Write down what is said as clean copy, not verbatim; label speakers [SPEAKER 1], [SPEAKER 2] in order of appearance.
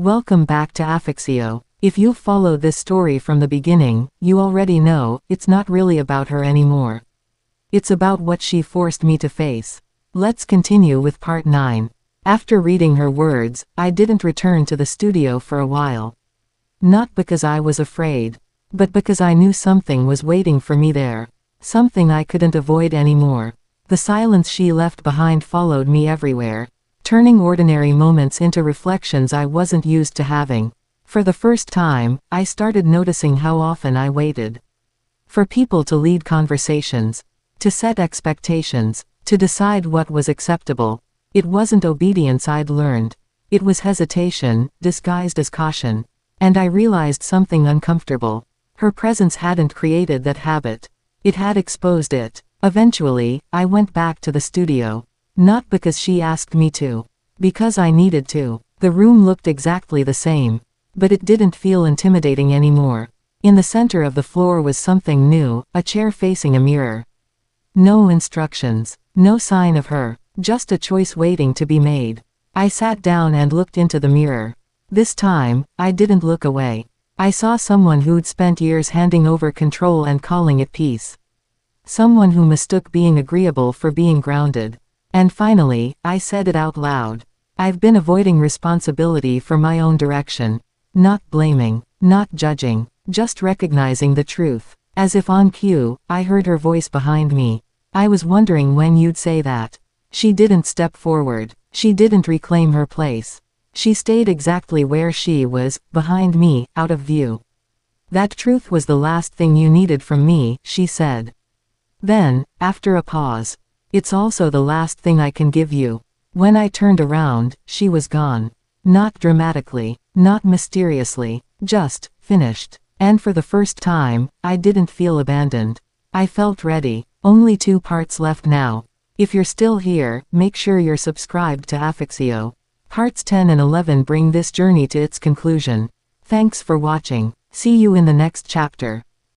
[SPEAKER 1] Welcome back to Affexio. If you've followed this story from the beginning, you already know, it's not really about her anymore. It's about what she forced me to face. Let's continue with part 9. After reading her words, I didn't return to the studio for a while. Not because I was afraid, but because I knew something was waiting for me there. Something I couldn't avoid anymore. The silence she left behind followed me everywhere, turning ordinary moments into reflections I wasn't used to having. For the first time, I started noticing how often I waited for people to lead conversations, to set expectations, to decide what was acceptable. It wasn't obedience I'd learned. It was hesitation, disguised as caution. And I realized something uncomfortable. Her presence hadn't created that habit. It had exposed it. Eventually, I went back to the studio. Not because she asked me to. Because I needed to. The room looked exactly the same. But it didn't feel intimidating anymore. In the center of the floor was something new, a chair facing a mirror. No instructions. No sign of her. Just a choice waiting to be made. I sat down and looked into the mirror. This time, I didn't look away. I saw someone who'd spent years handing over control and calling it peace. Someone who mistook being agreeable for being grounded. And finally, I said it out loud. I've been avoiding responsibility for my own direction. Not blaming, not judging, just recognizing the truth. As if on cue, I heard her voice behind me. I was wondering when you'd say that. She didn't step forward. She didn't reclaim her place. She stayed exactly where she was, behind me, out of view. That truth was the last thing you needed from me, she said. Then, after a pause, it's also the last thing I can give you. When I turned around, she was gone. Not dramatically, not mysteriously, just finished. And for the first time, I didn't feel abandoned. I felt ready. Only 2 parts left now. If you're still here, make sure you're subscribed to Affexio. Parts 10 and 11 bring this journey to its conclusion. Thanks for watching. See you in the next chapter.